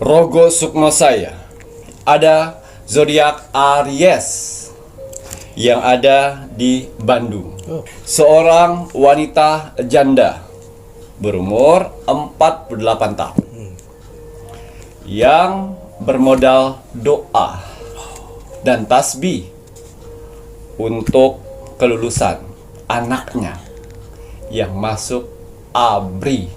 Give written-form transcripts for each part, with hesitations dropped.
Rogo Sukmo saya. Ada zodiak Aries yang ada di Bandung. Seorang wanita janda berumur 48 tahun yang bermodal doa dan tasbih untuk kelulusan anaknya yang masuk ABRI.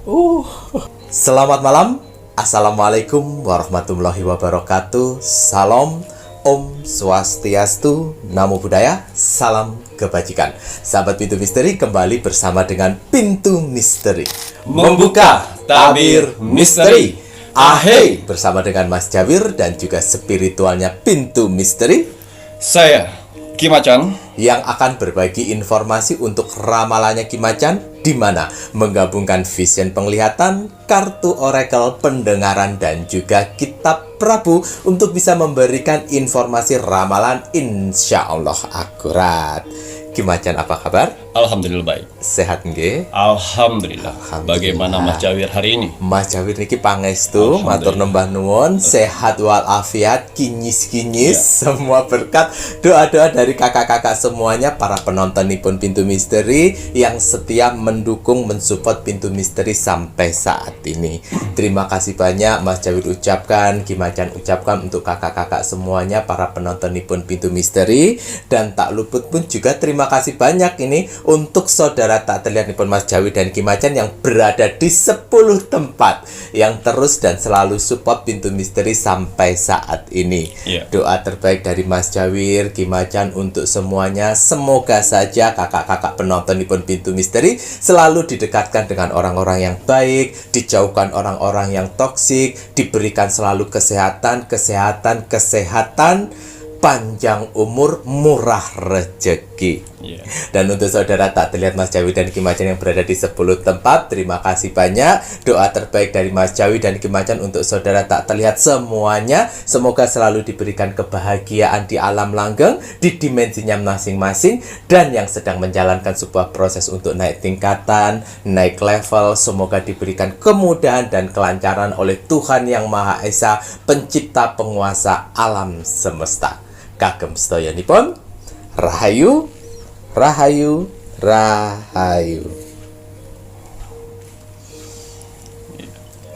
Selamat malam. Assalamualaikum warahmatullahi wabarakatuh. Salam, Om Swastiastu, Namo Buddhaya, salam kebajikan. Sahabat Pintu Misteri, kembali bersama dengan Pintu Misteri Membuka tabir misteri. Ahey, bersama dengan Mas Jawir dan juga spiritualnya Pintu Misteri, Saya Ki Macan yang akan berbagi informasi untuk ramalannya Ki Macan, di mana menggabungkan vision penglihatan, kartu oracle pendengaran, dan juga kitab Prabu untuk bisa memberikan informasi ramalan insya Allah akurat. Ki Macan, apa kabar? Alhamdulillah baik. Sehat nggih? Alhamdulillah. Alhamdulillah. Bagaimana Mas Jawir hari ini? Mas Jawir niki pangestu, matur nembah nuwun, sehat walafiat, kinyis-kinyis, semua berkat, doa-doa dari kakak-kakak semuanya, para penontonipun Pintu Misteri yang setia mendukung, mensupport Pintu Misteri sampai saat ini. Terima kasih banyak Mas Jawir ucapkan, Ki Macan ucapkan untuk kakak-kakak semuanya, para penontonipun Pintu Misteri, dan tak luput pun juga terima kasih banyak ini untuk saudara tak terlihat nipun Mas Jawi dan Ki Macan yang berada di 10 tempat yang terus dan selalu support Pintu Misteri sampai saat ini. Doa terbaik dari Mas Jawir, Ki Macan untuk semuanya, semoga saja kakak-kakak penonton nipun Pintu Misteri selalu didekatkan dengan orang-orang yang baik, dijauhkan orang-orang yang toksik, diberikan selalu kesehatan, panjang umur, murah rezeki. Dan untuk saudara tak terlihat Mas Jawi dan Ki Macan yang berada di 10 tempat, terima kasih banyak. Doa terbaik dari Mas Jawi dan Ki Macan untuk saudara tak terlihat semuanya, semoga selalu diberikan kebahagiaan di alam langgeng, di dimensinya masing-masing, dan yang sedang menjalankan sebuah proses untuk naik tingkatan, naik level, semoga diberikan kemudahan dan kelancaran oleh Tuhan Yang Maha Esa, pencipta penguasa alam semesta. Kagem sedayanipun, rahayu, rahayu, rahayu.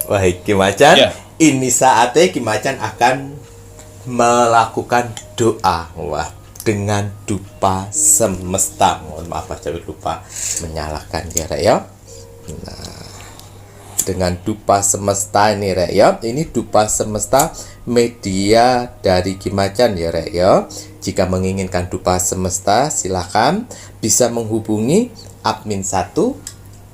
Wah, Ki Macan, ini saatnya Ki Macan akan melakukan doa. Wah, dengan dupa semesta. Mohon maaf Mas Jawi lupa menyalakan ya. Nah, dengan dupa semesta ini ya. Ini dupa semesta media dari Ki Macan ya ya. Jika menginginkan dupa semesta, silakan bisa menghubungi admin 1,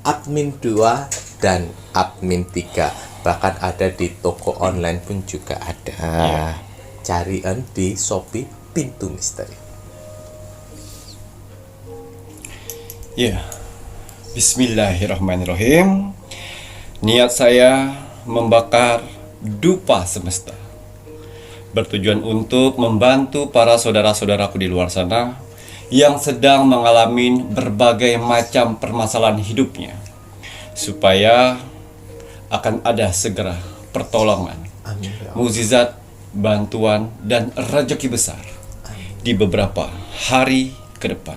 admin 2, dan admin 3. Bahkan ada di toko online pun juga ada. Carian di Shopee Pintu Misteri. Bismillahirrahmanirrahim. Niat saya membakar dupa semesta bertujuan untuk membantu para saudara-saudaraku di luar sana yang sedang mengalami berbagai macam permasalahan hidupnya, supaya akan ada segera pertolongan, mukjizat, bantuan, dan rezeki besar di beberapa hari ke depan.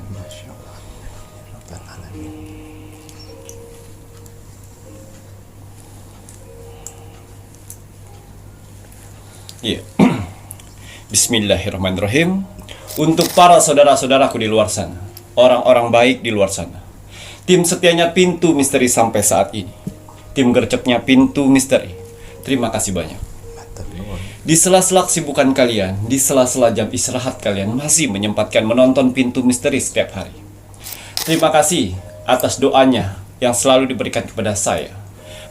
Bismillahirrahmanirrahim. Untuk para saudara-saudaraku di luar sana, orang-orang baik di luar sana, tim setianya Pintu Misteri sampai saat ini, tim gercepnya Pintu Misteri, terima kasih banyak. Di sela-sela kesibukan kalian, di sela-sela jam istirahat kalian masih menyempatkan menonton Pintu Misteri setiap hari. Terima kasih atas doanya yang selalu diberikan kepada saya,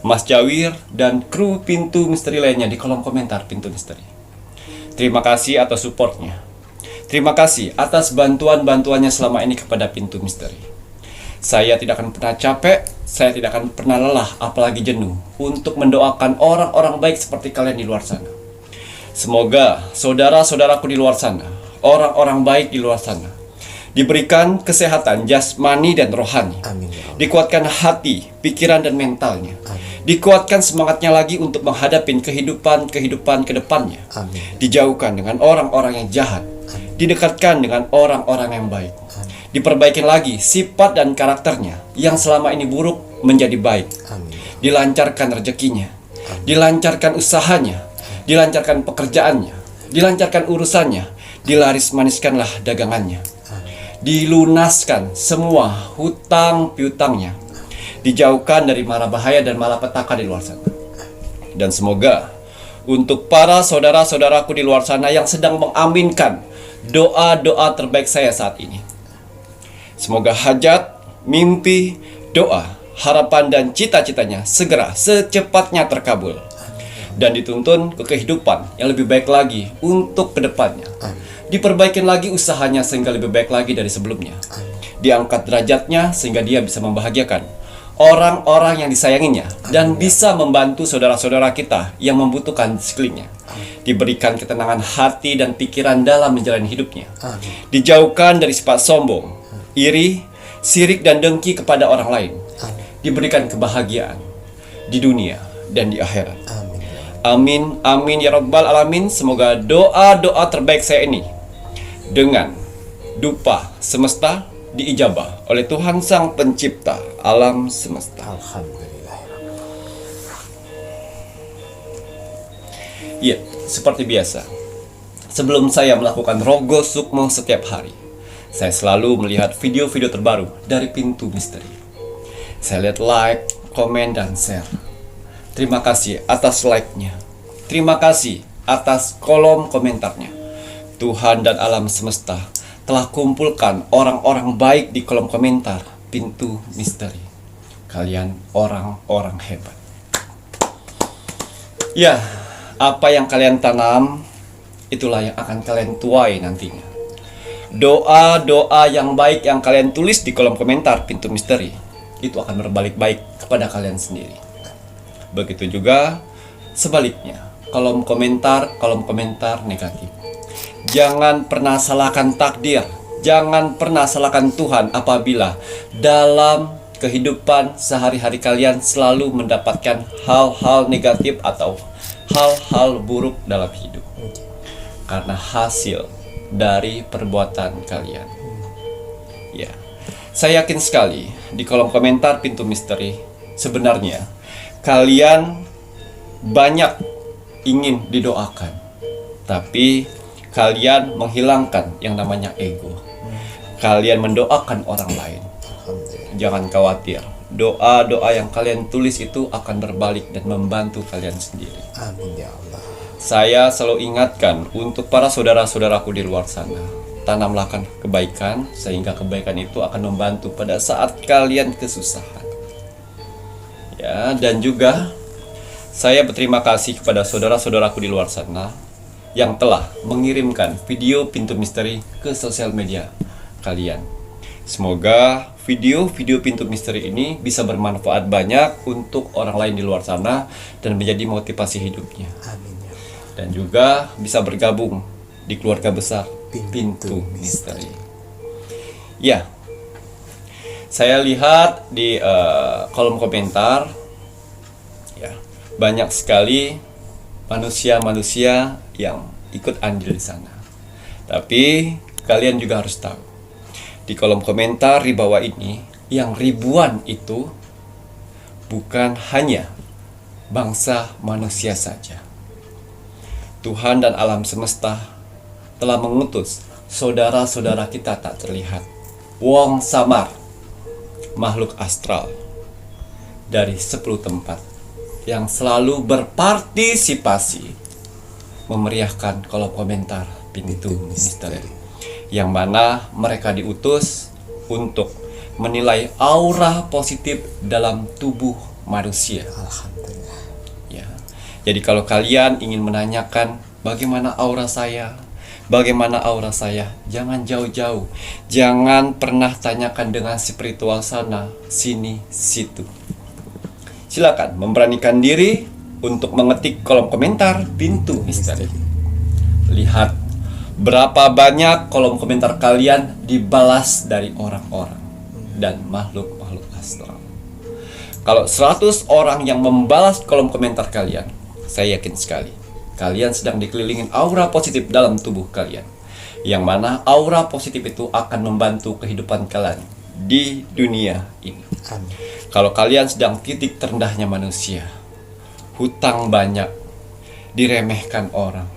Mas Jawir, dan kru Pintu Misteri lainnya di kolom komentar Pintu Misteri. Terima kasih atas supportnya. Terima kasih atas bantuan-bantuannya selama ini kepada Pintu Misteri. Saya tidak akan pernah capek, saya tidak akan pernah lelah, apalagi jenuh, untuk mendoakan orang-orang baik seperti kalian di luar sana. Semoga saudara-saudaraku di luar sana, orang-orang baik di luar sana, diberikan kesehatan jasmani dan rohani. Amin. Dikuatkan hati, pikiran, dan mentalnya. Amin. Dikuatkan semangatnya lagi untuk menghadapi kehidupan ke depannya. Amin. Dijauhkan dengan orang-orang yang jahat. Didekatkan dengan orang-orang yang baik. Diperbaikin lagi sifat dan karakternya yang selama ini buruk menjadi baik. Amin. Dilancarkan rezekinya, dilancarkan usahanya, dilancarkan pekerjaannya, dilancarkan urusannya, dilaris maniskanlah dagangannya. Dilunaskan semua hutang piutangnya, dijauhkan dari mara bahaya dan malapetaka di luar sana. Dan semoga untuk para saudara-saudaraku di luar sana yang sedang mengaminkan doa-doa terbaik saya saat ini, semoga hajat, mimpi, doa, harapan dan cita-citanya segera secepatnya terkabul dan dituntun ke kehidupan yang lebih baik lagi untuk kedepannya. Diperbaikin lagi usahanya sehingga lebih baik lagi dari sebelumnya. Diangkat derajatnya sehingga dia bisa membahagiakan orang-orang yang disayanginya dan bisa membantu saudara-saudara kita yang membutuhkan di sekelilingnya. Diberikan ketenangan hati dan pikiran dalam menjalani hidupnya. Dijauhkan dari sifat sombong, iri, sirik dan dengki kepada orang lain. Diberikan kebahagiaan di dunia dan di akhirat. Amin, amin ya rabbal alamin. Semoga doa-doa terbaik saya ini dengan dupa semesta diijabah oleh Tuhan Sang Pencipta alam semesta. Alhamdulillah. Ya, seperti biasa, sebelum saya melakukan rogo sukmo setiap hari, saya selalu melihat video-video terbaru dari Pintu Misteri. Saya lihat like, komen, dan share. Terima kasih atas like-nya. Terima kasih atas kolom komentarnya. Tuhan dan alam semesta telah kumpulkan orang-orang baik di kolom komentar Pintu Misteri. Kalian orang-orang hebat. Ya, apa yang kalian tanam, itulah yang akan kalian tuai nantinya. Doa-doa yang baik yang kalian tulis di kolom komentar Pintu Misteri, itu akan berbalik baik kepada kalian sendiri. Begitu juga sebaliknya, kolom komentar negatif. Jangan pernah salahkan takdir, jangan pernah salahkan Tuhan apabila dalam kehidupan sehari-hari kalian selalu mendapatkan hal-hal negatif atau hal-hal buruk dalam hidup. Karena hasil dari perbuatan kalian. Ya, saya yakin sekali di kolom komentar Pintu Misteri, sebenarnya kalian banyak ingin didoakan, tapi kalian menghilangkan yang namanya ego. Kalian mendoakan orang lain. Jangan khawatir, doa-doa yang kalian tulis itu akan berbalik dan membantu kalian sendiri. Amin ya Allah. Saya selalu ingatkan untuk para saudara-saudaraku di luar sana, tanamlah kebaikan sehingga kebaikan itu akan membantu pada saat kalian kesusahan. Ya, dan juga saya berterima kasih kepada saudara-saudaraku di luar sana yang telah mengirimkan video Pintu Misteri ke sosial media kalian. Semoga video-video Pintu Misteri ini bisa bermanfaat banyak untuk orang lain di luar sana dan menjadi motivasi hidupnya. Amin ya. Dan juga bisa bergabung di keluarga besar Pintu Misteri. Ya, saya lihat di kolom komentar, ya, banyak sekali manusia-manusia yang ikut andil di sana. Tapi kalian juga harus tahu, di kolom komentar di bawah ini yang ribuan itu bukan hanya bangsa manusia saja. Tuhan dan alam semesta telah mengutus saudara-saudara kita tak terlihat, wong samar, makhluk astral dari 10 tempat yang selalu berpartisipasi memeriahkan kolom komentar Pintu Misteri, yang mana mereka diutus untuk menilai aura positif dalam tubuh manusia. Alhamdulillah. Ya. Jadi kalau kalian ingin menanyakan bagaimana aura saya, jangan jauh-jauh. Jangan pernah tanyakan dengan spiritual sana, sini, situ. Silakan memberanikan diri untuk mengetik kolom komentar Pintu Misteri. Lihat berapa banyak kolom komentar kalian dibalas dari orang-orang dan makhluk-makhluk astral. Kalau 100 orang yang membalas kolom komentar kalian, saya yakin sekali kalian sedang dikelilingin aura positif dalam tubuh kalian, yang mana aura positif itu akan membantu kehidupan kalian di dunia ini. Amin. Kalau kalian sedang titik terendahnya manusia, hutang banyak, diremehkan orang,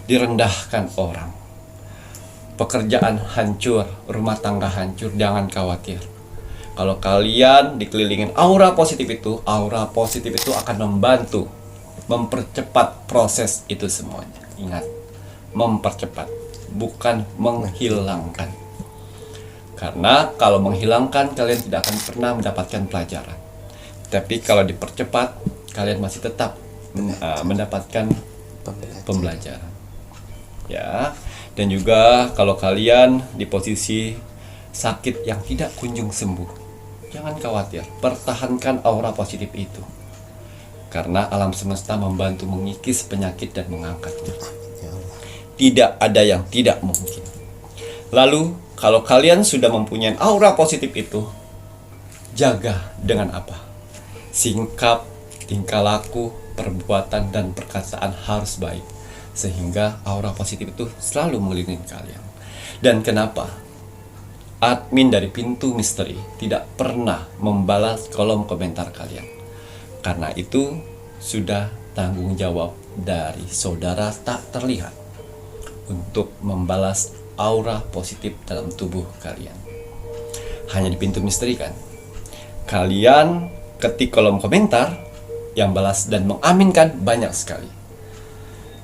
direndahkan orang, pekerjaan hancur, rumah tangga hancur, jangan khawatir. Kalau kalian dikelilingin aura positif itu akan membantu mempercepat proses itu semuanya. Ingat, mempercepat, bukan menghilangkan. Karena kalau menghilangkan, kalian tidak akan pernah mendapatkan pelajaran. Tapi kalau dipercepat, kalian masih tetap mendapatkan pembelajaran. Ya, dan juga kalau kalian di posisi sakit yang tidak kunjung sembuh, jangan khawatir, pertahankan aura positif itu. Karena alam semesta membantu mengikis penyakit dan mengangkatnya. Tidak ada yang tidak mungkin. Lalu, kalau kalian sudah mempunyai aura positif itu, jaga dengan apa? Sikap, tingkah laku, perbuatan, dan perkataan harus baik. Sehingga aura positif itu selalu mengelilingi kalian. Dan kenapa admin dari Pintu Misteri tidak pernah membalas kolom komentar kalian? Karena itu sudah tanggung jawab dari saudara tak terlihat untuk membalas aura positif dalam tubuh kalian. Hanya di Pintu Misteri kan? Kalian ketik kolom komentar, yang balas dan mengaminkan banyak sekali.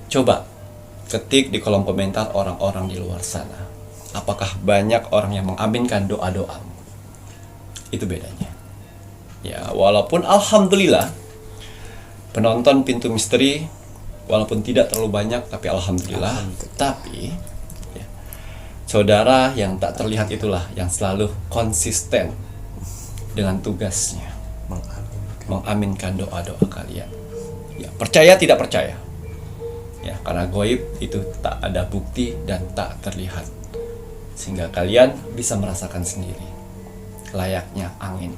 Coba ketik di kolom komentar orang-orang di luar sana. Apakah banyak orang yang mengaminkan doa-doamu? Itu bedanya. Ya, walaupun alhamdulillah penonton Pintu Misteri walaupun tidak terlalu banyak, tapi alhamdulillah. Tapi ya, saudara yang tak terlihat itulah yang selalu konsisten dengan tugasnya, mengaminkan doa-doa kalian. Ya, percaya tidak percaya. Ya, karena goib itu tak ada bukti dan tak terlihat. Sehingga kalian bisa merasakan sendiri layaknya angin.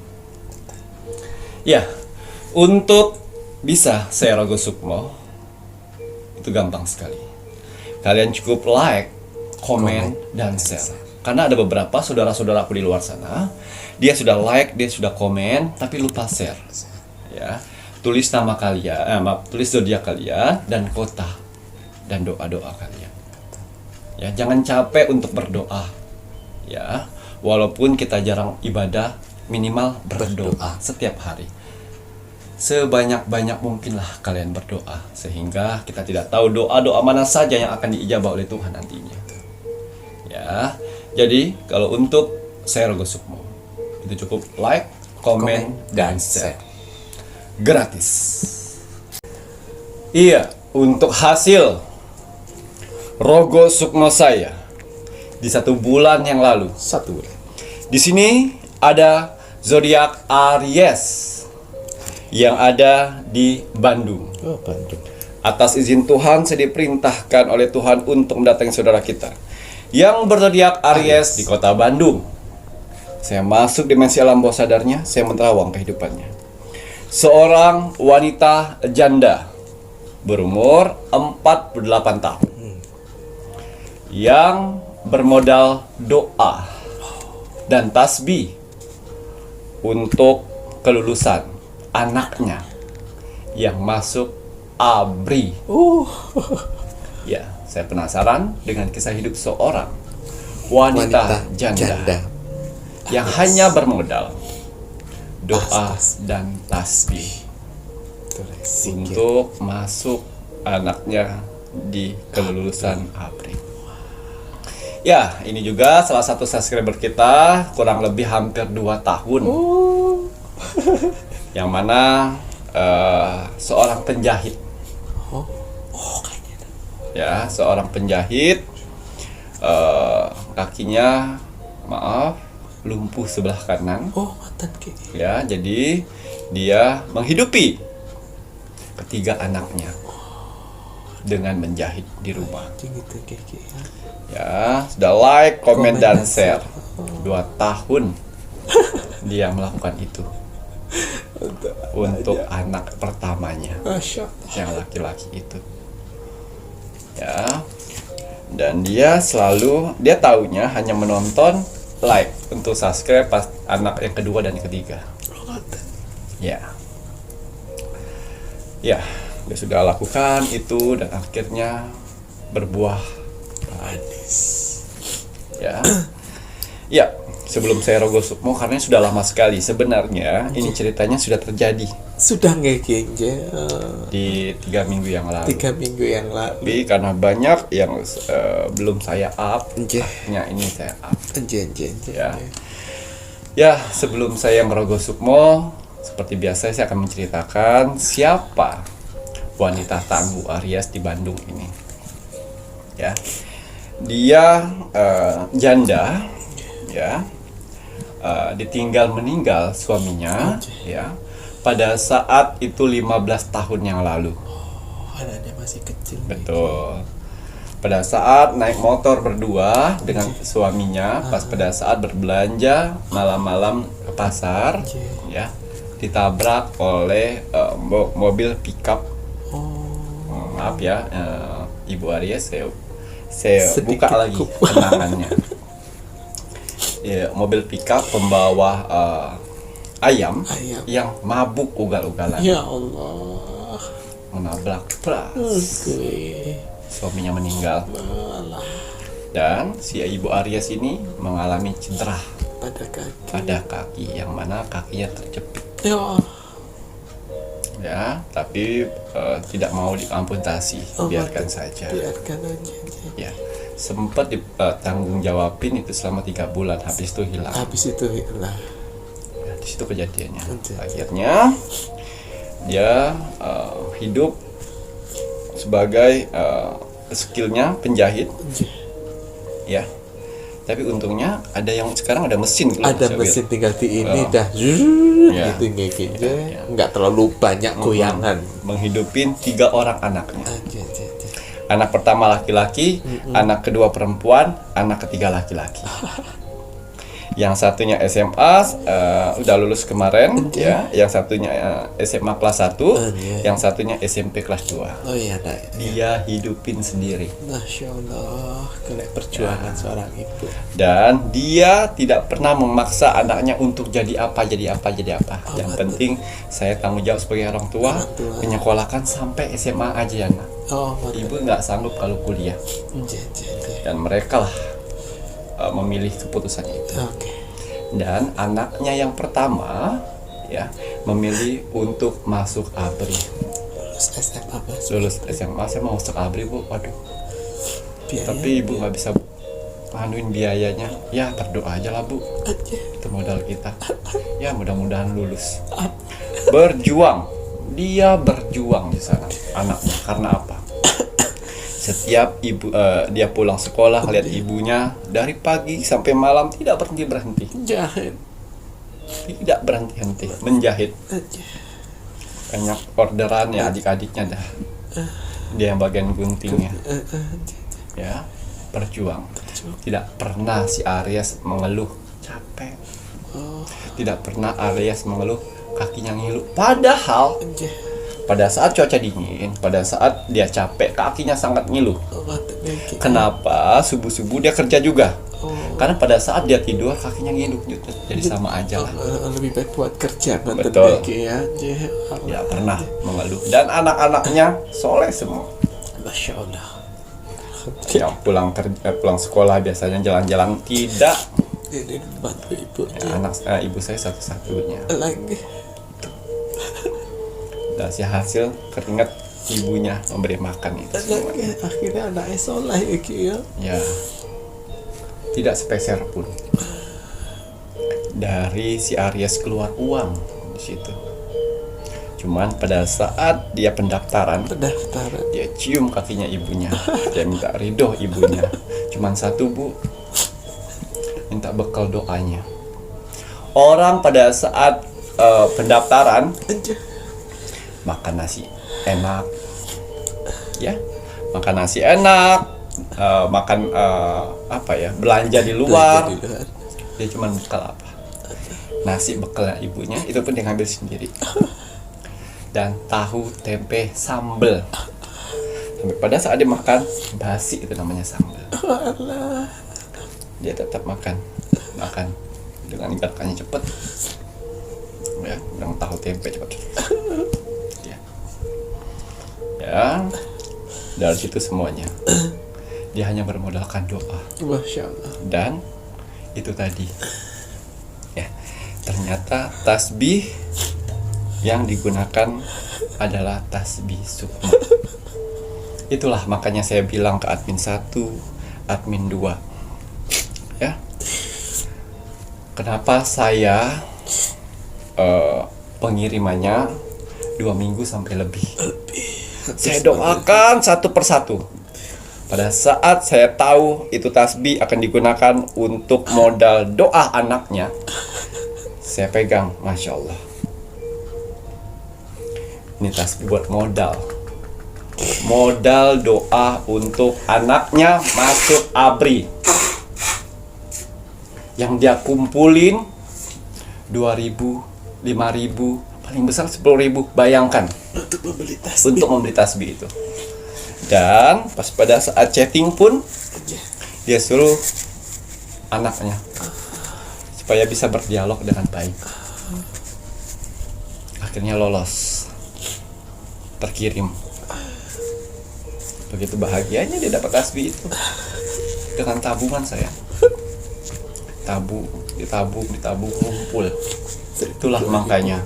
Ya, untuk bisa saya Rogo Sukmo itu gampang sekali. Kalian cukup like, komen, dan share. Karena ada beberapa saudara-saudaraku di luar sana, dia sudah like, dia sudah komen, tapi lupa share. Ya, tulis nama kalian, tulis zodiak kalian dan kota dan doa-doa kalian. Ya, jangan capek untuk berdoa. Ya, walaupun kita jarang ibadah, minimal berdoa setiap hari. Sebanyak-banyak mungkinlah kalian berdoa, sehingga kita tidak tahu doa-doa mana saja yang akan diijabah oleh Tuhan nantinya. Ya, jadi kalau untuk saya Rogo Sukmo itu cukup like, komen, dan share. Gratis. Iya, untuk hasil Rogo Sukmo saya di 1 bulan yang lalu. 1 bulan. Di sini ada zodiak Aries yang ada di Bandung. Oh, Bandung. Atas izin Tuhan, saya diperintahkan oleh Tuhan untuk mendatangi saudara kita yang berzodiak Aries di kota Bandung. Saya masuk dimensi alam bawah sadarnya, saya menerawang kehidupannya. Seorang wanita janda berumur 48 tahun yang bermodal doa dan tasbih untuk kelulusan anaknya yang masuk ABRI. Ya, saya penasaran dengan kisah hidup seorang wanita janda yang hanya bermodal doa dan tasbih untuk masuk anaknya di kelulusan ABRI. Ya, ini juga salah satu subscriber kita, kurang lebih hampir 2 tahun. Yang mana seorang penjahit. Ya, seorang penjahit, kakinya lumpuh sebelah kanan. Ya, jadi dia menghidupi ketiga anaknya dengan menjahit di rumah. Ya, sudah like, komen, dan share. 2 tahun dia melakukan itu. untuk anak pertamanya Masya Allah. yang laki-laki itu. Ya. Dan dia taunya hanya menonton, like untuk subscribe pas anak yang kedua dan yang ketiga. Ya. Ya, dia sudah lakukan itu dan akhirnya berbuah manis. Ya. Ya, sebelum saya rogoh sukmo karena sudah lama sekali sebenarnya ini ceritanya sudah terjadi Sudah ngegeng di 3 minggu yang lalu. 3 minggu yang lalu. Tapi karena banyak yang belum saya up, Nggih. akhirnya ini saya up. Anjir. Ya. Ya, sebelum saya ngerogoh sukmo, seperti biasa saya akan menceritakan siapa wanita tangguh Aries di Bandung ini. Ya. Dia janda, ya. Ditinggal meninggal suaminya, ya. Pada saat itu 15 tahun yang lalu. Anaknya masih kecil. Betul. Pada saat naik motor berdua dengan suaminya, pas pada saat berbelanja malam-malam ke pasar, ya, ditabrak oleh mobil pickup. Maaf ya, Ibu Aries, saya Sedikit buka lagi kenangannya. Ya, mobil pickup pembawa ayam yang mabuk ugal-ugalan Ya Allah. menabrak, pras. Suaminya meninggal. Malah Dan si Ibu Aries ini mengalami cedera pada kaki. pada kaki, yang mana kakinya terjepit. Ya. Ya, tapi tidak mau diamputasi, biarkan saja. Biarkan aja. Ya, sempat ditanggung jawabin itu selama 3 bulan, habis itu hilang. Habis itu hilang. Ya, di situ kejadiannya. Oke. Akhirnya dia hidup sebagai skillnya penjahit. Ya. Tapi untungnya ada yang sekarang ada mesin gitu, Ada Mas mesin Yawir. tinggal di ini dah Ya. gitu ngegengnya. Enggak terlalu banyak goyangan. Menghidupin 3 orang anaknya. Anjir. Anak pertama laki-laki, anak kedua perempuan, anak ketiga laki-laki. Yang satunya SMA udah lulus kemarin, ya. Yang satunya SMA kelas 1, yang satunya SMP kelas 2. Oh iya, nah. Dia hidupin sendiri. Masya Allah, kena perjuangan seorang ibu. Dan dia tidak pernah memaksa anaknya untuk jadi apa. Yang penting saya tanggung jawab sebagai orang tua, menyekolahkan sampai SMA aja ya, nak. Oh, mantap. Ibu nggak sanggup kalau kuliah. Anjir. Dan mereka lah memilih keputusan itu. Oke. Dan anaknya yang pertama, ya, memilih untuk masuk ABRI. Lulus SMA Mas. Lulus SMA saya mau masuk ABRI, Bu. Waduh. Biaya, Tapi ibu nggak bisa nganuin biayanya. Ya berdoa aja lah, Bu. Anjir. Itu modal kita. Ya mudah-mudahan lulus. Berjuang. Dia berjuang di sana anaknya. Karena apa? Setiap dia pulang sekolah lihat ibunya dari pagi sampai malam tidak berhenti Jahit. tidak berhenti menjahit. Anjir. Banyak orderan ya adik-adiknya dah. Dia yang bagian guntingnya. Ya, berjuang. Tidak pernah si Aries mengeluh capek. Tidak pernah Aries mengeluh kakinya ngilu. Padahal Anjir. pada saat cuaca dingin, pada saat dia capek, kakinya sangat ngilu. Kenapa? Subuh-subuh dia kerja juga. Karena pada saat dia tidur kakinya ngilu. Jadi sama aja lah. Lebih baik buat kerja. Betul. Ya. Tidak pernah mengeluh. Dan anak-anaknya soleh semua. Masya Allah. Yang pulang sekolah biasanya jalan-jalan tidak. Ini bantu ibu. Ibu saya satu-satunya. Lagi. Dari hasil keringat ibunya memberi makan itu semuanya. Akhirnya anaknya soleh ya. Ya, tidak sepeser pun dari si Aries keluar uang di situ. Cuman pada saat dia pendaftaran, dia cium kakinya ibunya, dia minta ridho ibunya. Cuman satu, Bu, minta bekal doanya. Orang pada saat pendaftaran makan nasi enak, ya, makan nasi enak, makan belanja di luar. Dia cuma bekal apa? Nasi bekalnya ibunya, itu pun dia ngambil sendiri. dan tahu tempe sambel. Sampai pada saat dia makan, basi itu namanya sambel. Dia tetap makan dengan gerakannya cepet. Ya, dengan tahu tempe cepet. Ya, dari situ semuanya. Dia hanya bermodalkan doa. Masya Allah. Dan itu tadi. Ya, ternyata tasbih yang digunakan adalah tasbih sukma. Itulah makanya saya bilang ke admin 1, admin 2. Ya. Kenapa saya pengirimannya 2 minggu sampai lebih. Saya doakan satu persatu. Pada saat saya tahu itu tasbih akan digunakan untuk modal doa anaknya, saya pegang, Masya Allah. Ini tasbih buat modal doa untuk anaknya masuk ABRI. Yang dia kumpulin 2.000, 5.000, paling besar 10.000. Bayangkan untuk membeli tasbih itu. Dan pas pada saat chatting pun dia suruh anaknya supaya bisa berdialog dengan baik. Akhirnya lolos, terkirim. Begitu bahagianya dia dapat tasbih itu dengan tabungan saya. Ditabung, kumpul. Itulah makanya,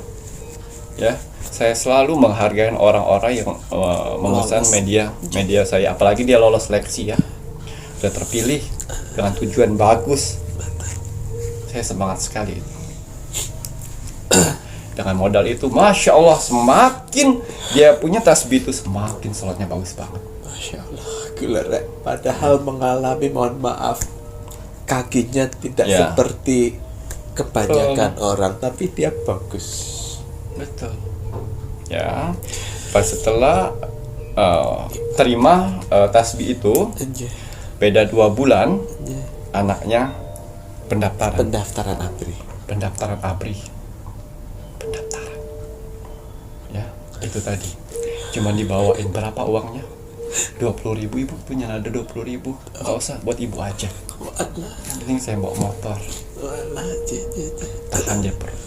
ya, saya selalu menghargai orang-orang yang memesan media saya, apalagi dia lolos seleksi ya, sudah terpilih dengan tujuan bagus. Saya semangat sekali. Dengan modal itu, Masya Allah, semakin dia punya tasbih itu, semakin sholatnya bagus banget. Masya Allah, gila Rek. Padahal mengalami, mohon maaf, kakinya tidak seperti kebanyakan orang, tapi dia bagus. Betul. Ya, pas setelah terima tasbih itu, beda 2 bulan, anaknya pendaftaran ABRI. Ya, itu tadi. Cuman dibawain berapa uangnya? 20.000. Ibu punya ada 20.000. Gak usah, buat ibu aja. Yang penting saya bawa motor. Tahan dia perut.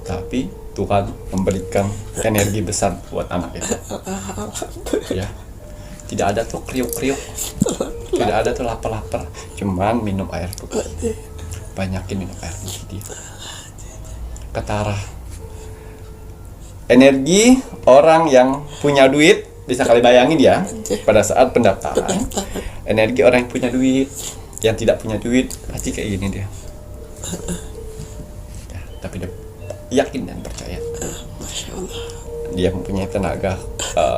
Tapi Tuhan memberikan energi besar buat anak itu. Ya, tidak ada tuh kriuk-kriuk, tidak ada tuh lapar-lapar. Cuman minum air putih. Banyakin minum air putih dia. Ketara. Energi orang yang punya duit, bisa kali bayangin ya, pada saat pendaftaran. Energi orang yang punya duit, yang tidak punya duit, pasti kayak gini dia. Ya, tapi dia yakin dan percaya. Masya Allah. Dia mempunyai tenaga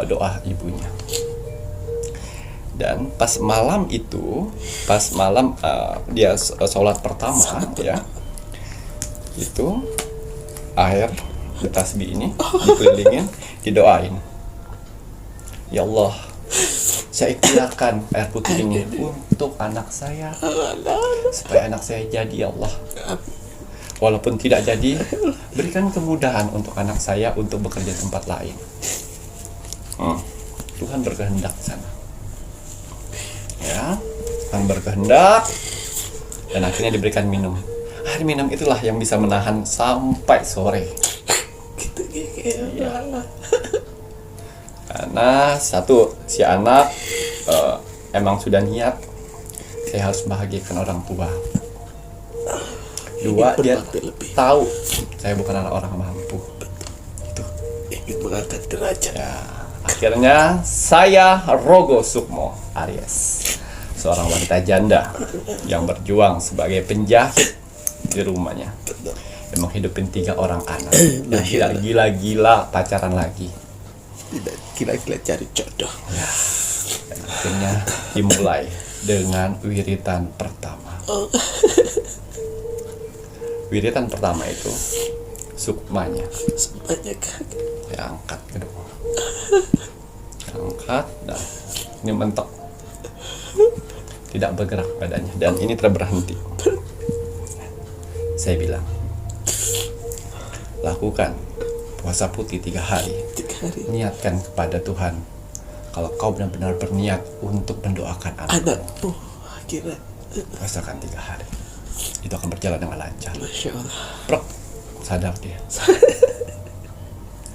doa ibunya. Dan pas malam dia sholat pertama, ya, itu air tasbih ini dikelilingin, didoain. Ya Allah, saya ikhtiarkan air putih ini untuk anak saya, supaya anak saya jadi, ya Allah. Walaupun tidak jadi, berikan kemudahan untuk anak saya untuk bekerja di tempat lain. Tuhan berkehendak sana. Ya, Tuhan berkehendak, dan akhirnya diberikan minum. Air minum itulah yang bisa menahan sampai sore. Ya. Karena satu, si anak emang sudah niat, saya harus membahagiakan orang tua. 2, dia tahu saya bukan anak orang mampu. Itu ingin mengangkat derajat. ya, akhirnya saya Rogo Sukmo Aries, seorang wanita janda yang berjuang sebagai penjahit di rumahnya, yang menghidupin 3 orang anak, dan tidak gila-gila pacaran lagi. Tidak gila-gila cari jodoh. Dan akhirnya dimulai dengan wiritan pertama. Wiritan pertama itu sukmanya. Semuanya kan. Saya angkat ke depan. Angkat, dan ini mentok. Tidak bergerak badannya, dan ini terberhenti. Saya bilang, lakukan puasa putih 3 hari. 3 hari. Niatkan kepada Tuhan. Kalau kau benar-benar berniat untuk mendoakan Anakmu, akhirnya. puasakan 3 hari. Itu akan berjalan dengan lancar. Masya Allah. Prok, sadar dia.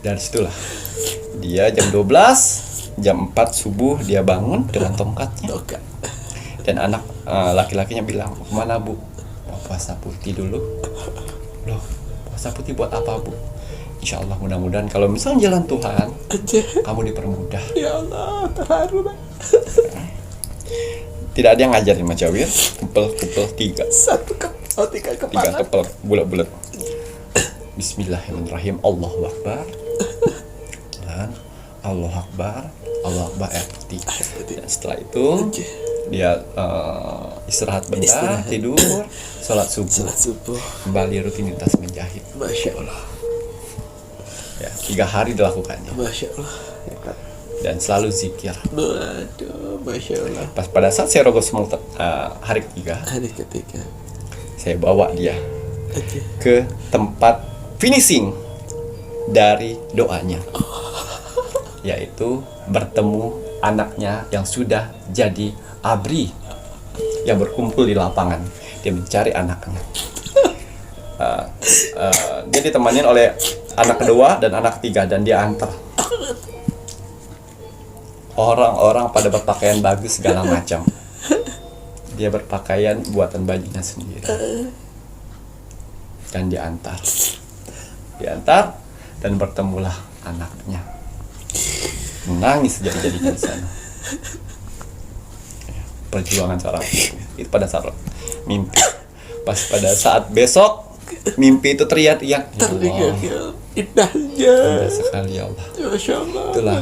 Dari situlah dia jam 12, jam 4 subuh dia bangun dengan tongkatnya. Tongkat. Dan anak laki-lakinya bilang, "Kemana Bu?" "Mau puasa putih dulu." "Loh, puasa putih buat apa Bu?" "Insya Allah mudah-mudahan kalau misalnya jalan Tuhan, Aja. kamu dipermudah." Ya Allah, terharu Pak. Tidak ada yang ngajarin Majawir, kupel 3. 3 3 kepala. kepel bulat-bulat. Bismillahirrahmanirrahim. Allahu Akbar. Dan Allahu Akbar. Allahu Akbar air putih. Dan setelah itu dia istirahat bentar, tidur, sholat subuh, Salat subuh. kembali rutinitas menjahit. Masya Allah. Ya, 3 hari dilakukannya Masya Allah. Hebat. dan selalu zikir. Waduh, Masya Allah. Pas pada saat saya rogoh semua hari ketiga, Hari ketiga. saya bawa dia Aja. ke tempat finishing dari doanya, yaitu bertemu anaknya yang sudah jadi ABRI yang berkumpul di lapangan. Dia mencari anaknya. Dia ditemani oleh anak kedua dan anak ketiga dan dia antar. Orang-orang pada berpakaian bagus segala macam. Dia berpakaian buatan bajunya sendiri. Dan diantar. Dan bertemulah anaknya. Menangis jadi-jadinya di sana. Perjuangan seorang ibu. Itu pada saat mimpi. Pas pada saat besok mimpi itu teriak-teriak. Ya Allah, Indahnya. indah sekali ya Allah. Masya Allah. Itulah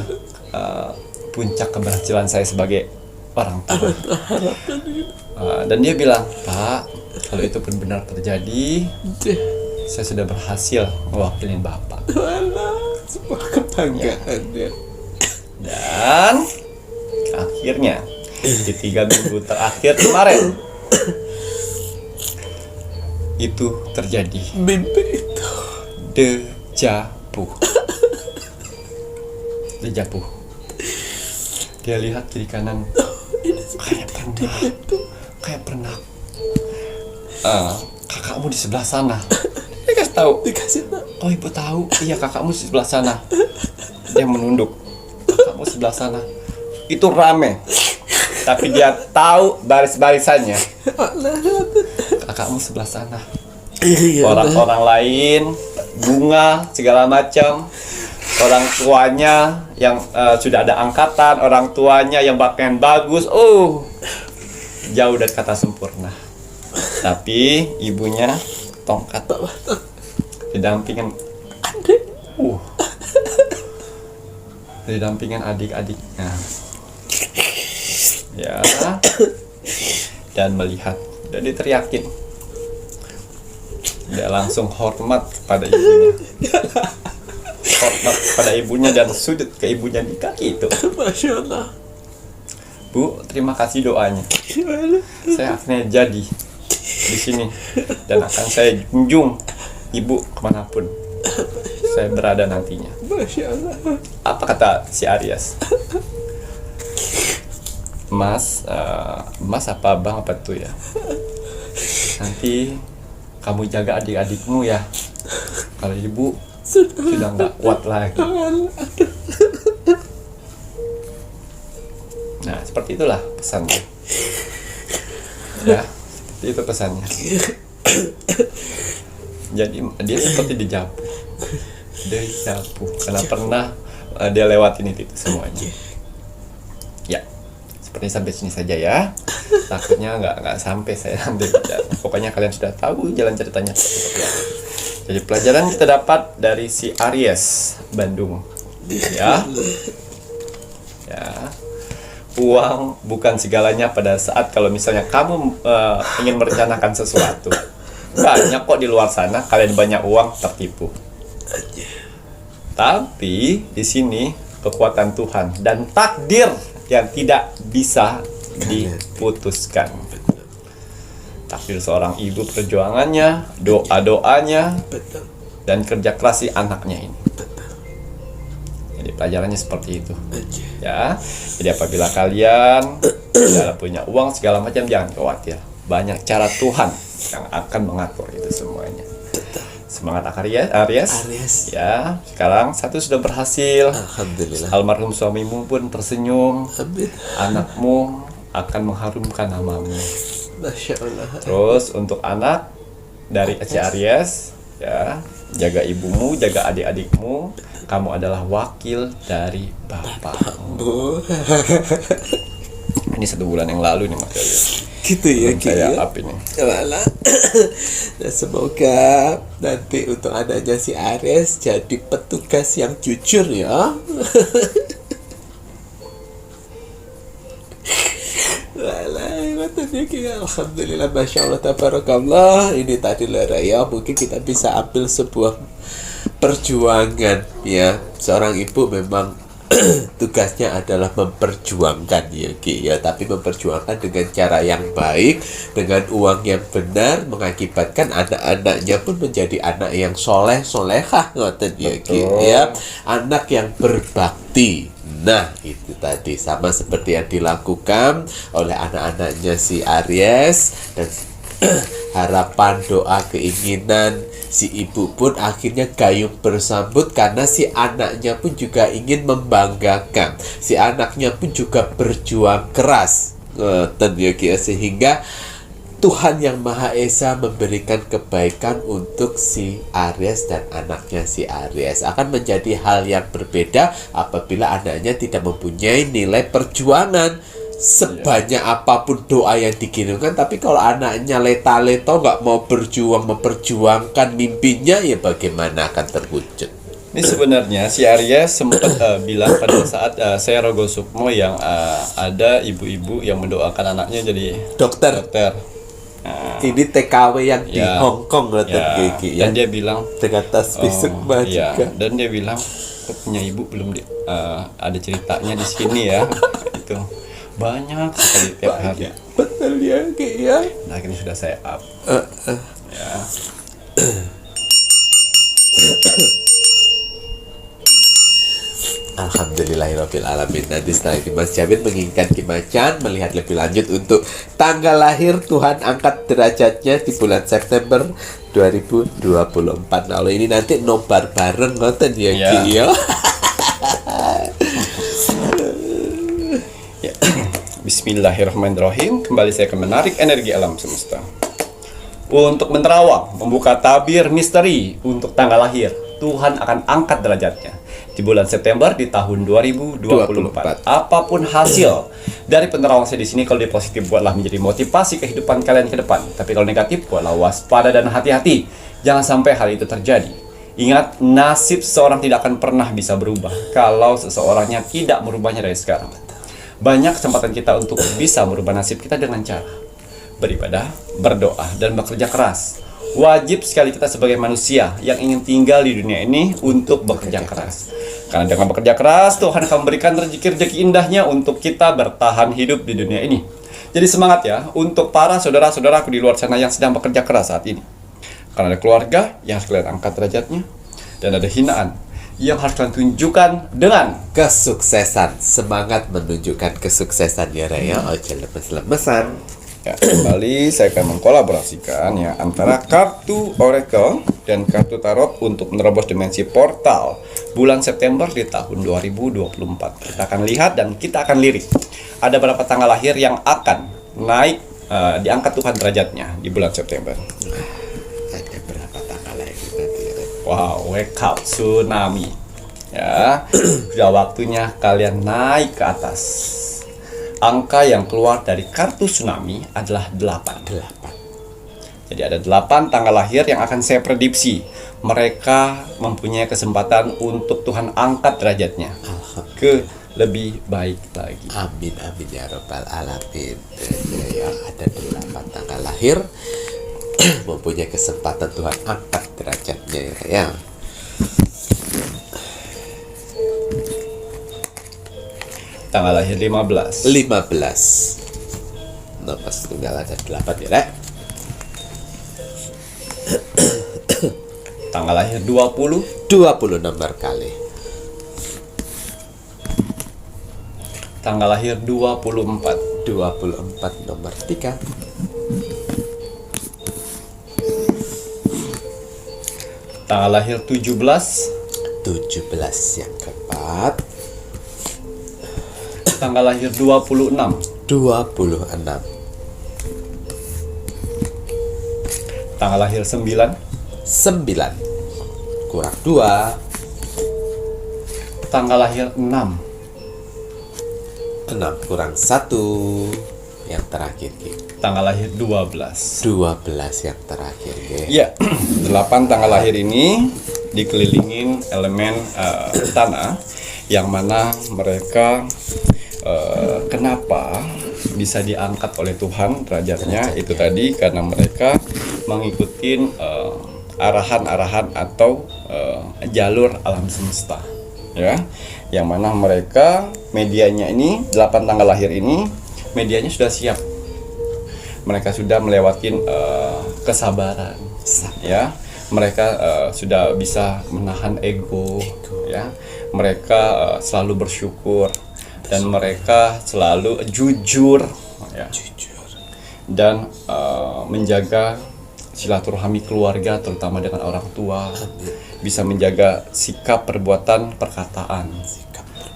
puncak keberhasilan saya sebagai orang tua. Dan dia bilang, "Pak, kalau itu benar terjadi, saya sudah berhasil mewakili Bapak." Walah, sebuah kebanggaan ya. Dan akhirnya di 3 minggu terakhir kemarin itu terjadi Mimpi itu. dejavu. Dejavu. Dia lihat kiri kanan, kayak pernah kakakmu di sebelah sana. Dia kasih tahu. Dikasih tahu. "Oh ibu tahu, iya kakakmu di sebelah sana." Dia menunduk. "Kakakmu sebelah sana." Itu rame. Tapi dia tahu baris-barisannya. "Kakakmu sebelah sana." Orang-orang lain, bunga segala macam. Orang tuanya yang sudah ada angkatan, orang tuanya yang pakaian bagus. Jauh dari kata sempurna. Tapi ibunya tongkat. Didampingin didampingin adik-adiknya. Ya. Dan melihat dan diteriakin. Dia langsung hormat pada ibunya. Hormat pada ibunya dan sujud ke ibunya di kaki itu. Masya Allah. "Bu, terima kasih doanya. Saya akhirnya jadi di sini dan akan saya junjung ibu kemanapun saya berada nantinya." Masya Allah. Apa kata si Aries? Mas apa abang apa tuh ya? "Nanti kamu jaga adik-adikmu ya. Kalau ibu sudah nggak kuat lagi." Nah, seperti itulah pesannya. Ya, seperti itu pesannya. Jadi dia seperti dejavu karena pernah dia lewatin itu semuanya. Ya, seperti sampai sini saja ya. Takutnya nggak sampai saya nanti. Pokoknya kalian sudah tahu jalan ceritanya seperti apa. Jadi pelajaran kita dapat dari si Aries Bandung. Ya. Uang bukan segalanya pada saat kalau misalnya kamu ingin merencanakan sesuatu. Banyak kok di luar sana kalian banyak uang tertipu. Tapi di sini kekuatan Tuhan dan takdir yang tidak bisa diputuskan. Takdir seorang ibu perjuangannya, doa-doanya, dan kerja keras si anaknya ini. Jadi pelajarannya seperti itu. Ya. Jadi apabila kalian tidak punya uang segala macam, jangan khawatir. Banyak cara Tuhan yang akan mengatur itu semuanya. Semangat Aries. Ya, sekarang satu sudah berhasil. Alhamdulillah. Almarhum suamimu pun tersenyum. Amin. Anakmu akan mengharumkan namamu. Masya Allah. Terus untuk anak dari si Aries, ya, jaga ibumu, jaga adik-adikmu. Kamu adalah wakil dari bapakmu. Bu. Ini 1 bulan yang lalu nih Mas Aries. Gitu ya, Kayak apa ini? Walah. Dan semoga nanti untuk anaknya si Aries jadi petugas yang jujur ya. Alhamdulillah, Masya Allah, tabarakallah. Ini tadi ya, mungkin kita bisa ambil sebuah perjuangan ya. Seorang ibu memang tugasnya adalah memperjuangkan ya Ki ya, tapi memperjuangkan dengan cara yang baik, dengan uang yang benar, mengakibatkan anak-anaknya pun menjadi anak yang solehah ngoten ya Ki ya, anak yang berbakti. Nah, itu tadi sama seperti yang dilakukan oleh anak-anaknya si Aries, dan harapan, doa, keinginan si ibu pun akhirnya gayung bersambut karena si anaknya pun juga ingin membanggakan. Si anaknya pun juga berjuang keras. Sehingga Tuhan Yang Maha Esa memberikan kebaikan untuk si Aries dan anaknya si Aries. Akan menjadi hal yang berbeda apabila anaknya tidak mempunyai nilai perjuangan. Sebanyak apapun doa yang dikirimkan, tapi kalau anaknya leta-leto, nggak mau berjuang, memperjuangkan mimpinya, ya bagaimana akan terwujud? Ini sebenarnya si Aries sempat bilang pada saat saya Rogo Sukmo yang ada ibu-ibu yang mendoakan anaknya jadi dokter. Ini TKW yang di Hong Kong Gigi, dan dia bilang dengan tasbih juga. Dan dia bilang punya ibu belum ada ceritanya di sini ya. Itu banyak sekali tiap hari. Betul ya Ki ya. Nah, ini sudah saya up. Ya. Alhamdulillahirabbil alamin. Nanti setelah ini Mas Jamin menginginkan Kimacan melihat lebih lanjut untuk tanggal lahir Tuhan angkat derajatnya di bulan September 2024. Lalu ini nanti nobar bareng ngoten ya Ki ya. Bismillahirrahmanirrahim. Kembali saya akan menarik energi alam semesta untuk menerawang, membuka tabir misteri untuk tanggal lahir. Tuhan akan angkat derajatnya di bulan September di tahun 2024. Apapun hasil dari penerawang saya di sini, kalau dia positif buatlah menjadi motivasi kehidupan kalian ke depan. Tapi kalau negatif buatlah waspada dan hati-hati. Jangan sampai hal itu terjadi. Ingat, nasib seseorang tidak akan pernah bisa berubah kalau seseorangnya tidak merubahnya dari sekarang. Banyak kesempatan kita untuk bisa merubah nasib kita dengan cara beribadah, berdoa, dan bekerja keras. Wajib sekali kita sebagai manusia yang ingin tinggal di dunia ini untuk bekerja keras. Karena dengan bekerja keras, Tuhan akan memberikan rezeki-rezeki indahnya untuk kita bertahan hidup di dunia ini. Jadi semangat ya untuk para saudara-saudaraku di luar sana yang sedang bekerja keras saat ini. Karena ada keluarga yang harus kalian angkat derajatnya, dan ada hinaan yang harus kalian tunjukkan dengan kesuksesan. Semangat menunjukkan kesuksesan ya Raya. Oke, lemes-lemesan. Ya, kembali saya akan mengkolaborasikan ya antara kartu Oracle dan kartu Tarot untuk menerobos dimensi portal bulan September di tahun 2024. Kita akan lihat dan kita akan lirik ada berapa tanggal lahir yang akan naik diangkat Tuhan derajatnya di bulan September. Ada berapa tanggal lahir nanti? Wow, wake up tsunami. Ya, sudah waktunya kalian naik ke atas. Angka yang keluar dari kartu tsunami adalah 8. Jadi ada 8 tanggal lahir yang akan saya prediksi. Mereka mempunyai kesempatan untuk Tuhan angkat derajatnya ke lebih baik lagi. Amin amin ya rabbal alamin. Ya, ada 8 tanggal lahir mempunyai kesempatan Tuhan angkat derajatnya ya. Tanggal lahir 15. Nomor tunggal ada 8 ya, Rek. Tanggal lahir 20. 20 nomor kali. Tanggal lahir 24. 24 nomor 3. Tanggal lahir 17. 17 yang keempat. Tanggal lahir 26. 26. Tanggal lahir 9. 9 kurang 2. Tanggal lahir 6. 6 kurang 1. Yang terakhir Ki. Tanggal lahir 12. 12 yang terakhir Ki. Ya, 8 tanggal lahir ini dikelilingin elemen tanah, yang mana mereka kenapa bisa diangkat oleh Tuhan derajatnya itu tadi karena mereka mengikuti arahan-arahan atau jalur alam semesta, ya, yang mana mereka medianya ini 8 tanggal lahir ini medianya sudah siap. Mereka sudah melewati kesabaran, ya. Mereka sudah bisa menahan ego, ya. Mereka selalu bersyukur dan mereka selalu jujur, ya. Dan menjaga silaturahmi keluarga terutama dengan orang tua. Bisa menjaga sikap, perbuatan, perkataan,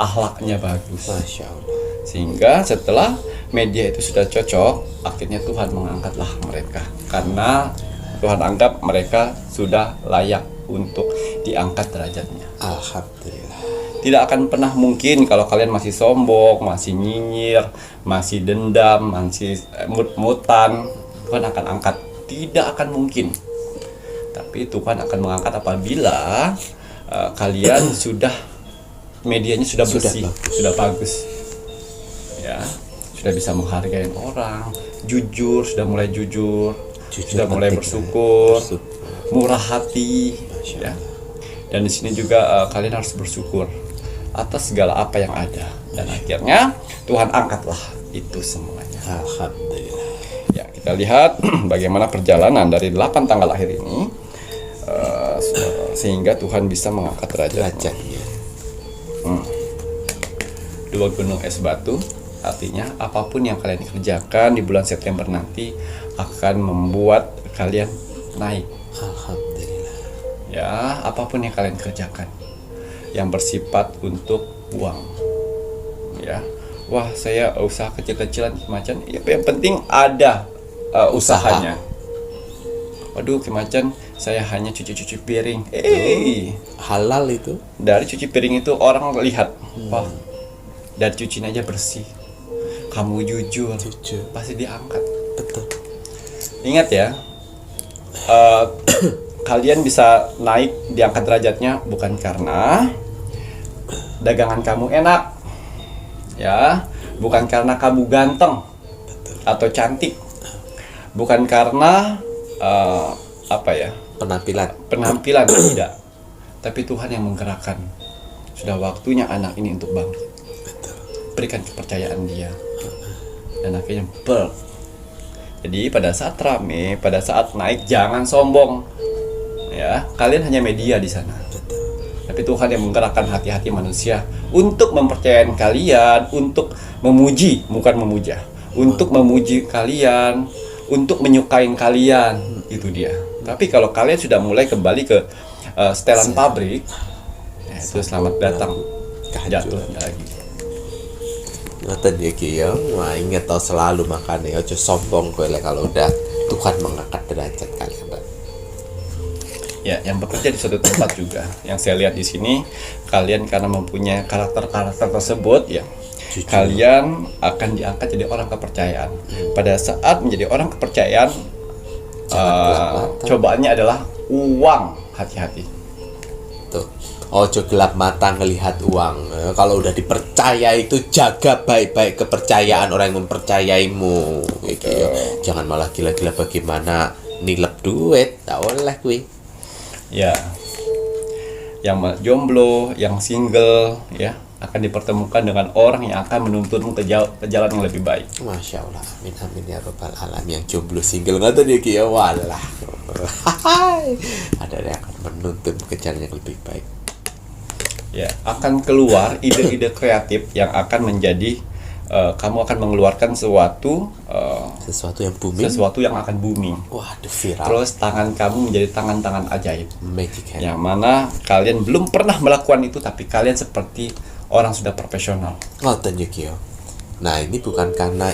akhlaknya bagus. Masya Allah. Sehingga setelah media itu sudah cocok, akhirnya Tuhan mengangkatlah mereka karena Tuhan anggap mereka sudah layak untuk diangkat derajatnya. Alhamdulillah. Tidak akan pernah mungkin kalau kalian masih sombong, masih nyinyir, masih dendam, masih mut-mutan, Tuhan akan angkat. Tidak akan mungkin. Tapi Tuhan akan mengangkat apabila kalian sudah medianya sudah bersih, sudah bagus. Ya, sudah bisa menghargai orang, jujur, sudah mulai jujur, sudah mulai bersyukur, murah hati, ya. Dan di sini juga kalian harus bersyukur atas segala apa yang ada, dan akhirnya Tuhan angkatlah itu semuanya. Alhamdulillah. Ya, kita lihat bagaimana perjalanan dari 8 tanggal lahir ini sehingga Tuhan bisa mengangkat derajatnya. Dua gunung es batu, artinya apapun yang kalian kerjakan di bulan September nanti akan membuat kalian naik. Alhamdulillah. Ya, apapun yang kalian kerjakan yang bersifat untuk uang, ya. Wah, saya usaha kecil-kecilan Kimacan, ya, yang penting ada usahanya. Waduh, Kimacan, saya hanya cuci-cuci piring. Halal itu. Dari cuci piring itu orang lihat, wah, dari cuciin aja bersih. Kamu jujur, pasti diangkat. Betul. Ingat ya, kalian bisa naik diangkat derajatnya bukan karena dagangan kamu enak, ya, bukan karena kamu ganteng atau cantik, bukan karena penampilan tidak, tapi Tuhan yang menggerakkan. Sudah waktunya anak ini untuk bangkit. Berikan kepercayaan dia, dan akhirnya jadi pada saat rame, pada saat naik, jangan sombong, ya. Kalian hanya media di sana, tapi Tuhan yang menggerakkan hati-hati manusia untuk mempercayakan kalian, untuk memuji, bukan memuja, untuk memuji kalian, untuk menyukain kalian. Itu dia. Tapi kalau kalian sudah mulai kembali ke setelan pabrik, ya, itu selamat datang jatuh lagi. Ngoten ya Ki ya. Wah, inget tau selalu makanya aja sombong kowe kalau udah Tuhan mengangkat derajat kalian. Ya, yang bekerja di suatu tempat juga. Yang saya lihat di sini, kalian karena mempunyai karakter-karakter tersebut, ya, kalian akan diangkat jadi orang kepercayaan. Pada saat menjadi orang kepercayaan, cobaannya adalah uang. Hati-hati. Tuh. Ojo gelap mata ngelihat uang. Kalau udah dipercaya itu jaga baik-baik kepercayaan orang yang mempercayaimu. Gitu ya. Jangan malah gila-gila bagaimana nilep duit. Tak oleh kuwi. Ya. Yang jomblo, yang single, ya, akan dipertemukan dengan orang yang akan menuntunmu ke jalan yang lebih baik. Masya Allah, amin amin ya robbal alamin. Yang jomblo single nggak tadi Ki ya, walah. Ada yang akan menuntun ke jalan yang lebih baik. Ya, akan keluar ide-ide kreatif yang akan menjadi kamu akan mengeluarkan Sesuatu yang booming. sesuatu yang akan booming. Waduh, viral. Terus tangan kamu menjadi tangan-tangan ajaib. Magic hand. Yang mana kalian belum pernah melakukan itu, tapi kalian seperti orang sudah profesional. Ngoten ya Ki ya. Nah ini bukan karena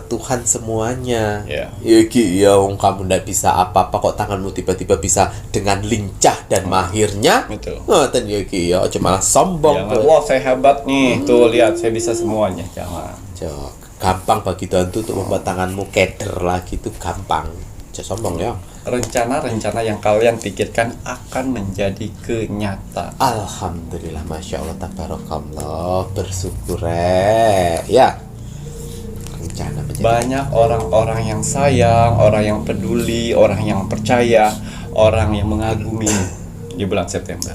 Tuhan semuanya. Ya. Ya Ki ya, wong kamu ndak bisa apa-apa kok tanganmu tiba-tiba bisa dengan lincah dan mahirnya. Betul. Ngoten ya Ki ya, cuma malah sombong. Jangan, wah saya hebat nih, tuh lihat saya bisa semuanya. Jangan. Jok, gampang bagi Tuhan tuh untuk membuat tanganmu keder lagi itu gampang. Jangan sombong ya. Rencana-rencana yang kalian pikirkan akan menjadi kenyataan. Alhamdulillah, Masya Allah, tabarakallah, bersyukur ya. Rencana menjadi Banyak orang-orang yang sayang, orang yang peduli, orang yang percaya, orang yang mengagumi di bulan September.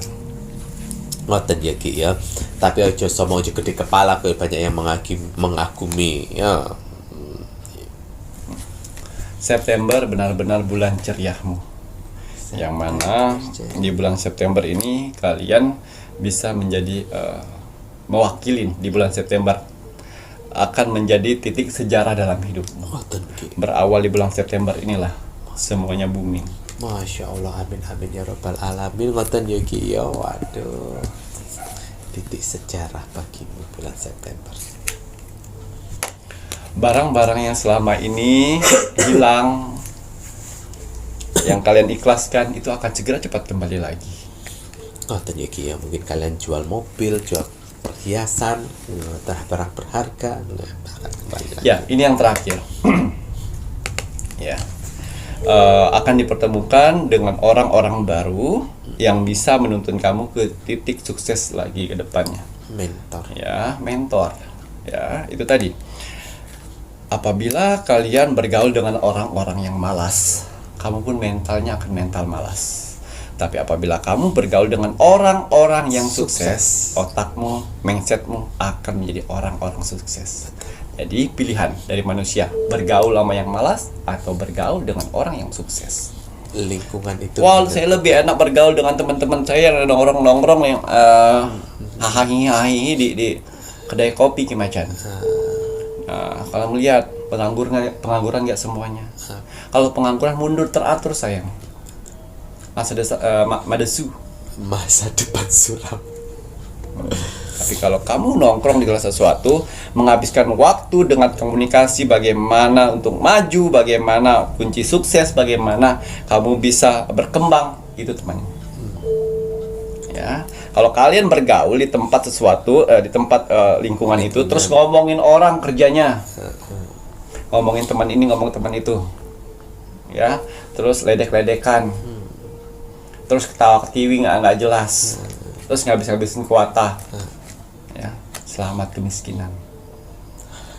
ngoten ya Ki ya. Tapi aja sombong aja gede kepala, kayak banyak yang mengagumi ya. September benar-benar bulan ceriahmu. Yang mana di bulan September ini kalian bisa menjadi mewakili di bulan September akan menjadi titik sejarah dalam hidupmu. Ngoten Ki. Berawal di bulan September inilah semuanya booming. Masya Allah, amin amin ya rabbal alamin. Ngoten ya Ki ya. Waduh, titik sejarah bagimu bulan September. Barang-barang yang selama ini hilang, yang kalian ikhlaskan itu akan segera cepat kembali lagi. Ngoten ya Ki ya, mungkin kalian jual mobil, jual perhiasan, barang berharga, akan kembali lagi. Ya, ini yang terakhir. Ya, akan dipertemukan dengan orang-orang baru yang bisa menuntun kamu ke titik sukses lagi ke depannya. Mentor. Ya, mentor. Ya, itu tadi. Apabila kalian bergaul dengan orang-orang yang malas, kamu pun mentalnya akan mental malas. Tapi apabila kamu bergaul dengan orang-orang yang sukses, otakmu, mindsetmu akan menjadi orang-orang sukses. Jadi pilihan dari manusia, bergaul sama yang malas atau bergaul dengan orang yang sukses. Lingkungan itu. Wah, saya lebih enak bergaul dengan teman-teman saya yang nongkrong-nongkrong yang hahaha di kedai kopi Kimacan. Nah, kalau melihat pengangguran nggak semuanya. Kalau pengangguran mundur teratur sayang. Madesu. Masa depan suram. Tapi kalau kamu nongkrong di kelas sesuatu, menghabiskan waktu dengan komunikasi bagaimana untuk maju, bagaimana kunci sukses, bagaimana kamu bisa berkembang, itu teman. Ya, kalau kalian bergaul di tempat sesuatu, di tempat lingkungan itu, terus ngomongin orang kerjanya, ngomongin teman ini, ngomong teman itu, ya, terus ledek-ledekan, terus ketawa-ketiwi nggak jelas, terus ngabis-ngabisin kuota, ya, selamat kemiskinan.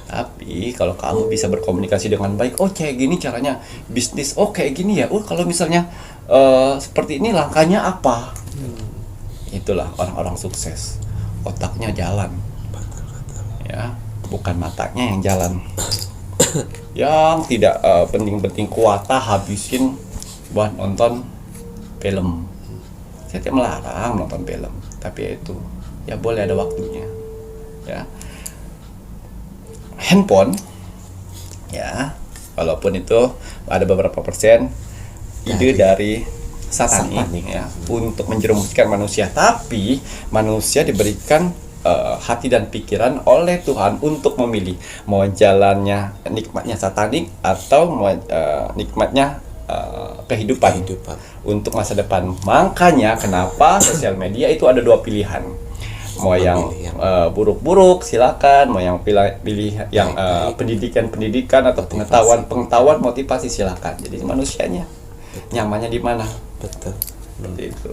Tapi kalau kamu bisa berkomunikasi dengan baik, oh kayak gini caranya bisnis, oh kayak gini ya, oh kalau misalnya seperti ini langkahnya apa, itulah orang-orang sukses. Otaknya jalan, ya, bukan matanya yang jalan. Yang tidak penting-penting kuota habisin buat nonton film. Saya tidak melarang nonton film, tapi itu ya boleh ada waktunya. Ya, handphone, ya, walaupun itu ada beberapa persen ide dari satanik ya, untuk menjerumuskan manusia, tapi manusia diberikan hati dan pikiran oleh Tuhan untuk memilih mau jalannya nikmatnya satanik atau mau nikmatnya kehidupan untuk masa depan. Makanya kenapa sosial media itu ada dua pilihan. Mau yang buruk-buruk silakan, mau yang pilih yang pendidikan atau pengetahuan motivasi silakan. Jadi manusianya nyamannya di mana? Betul. Seperti itu.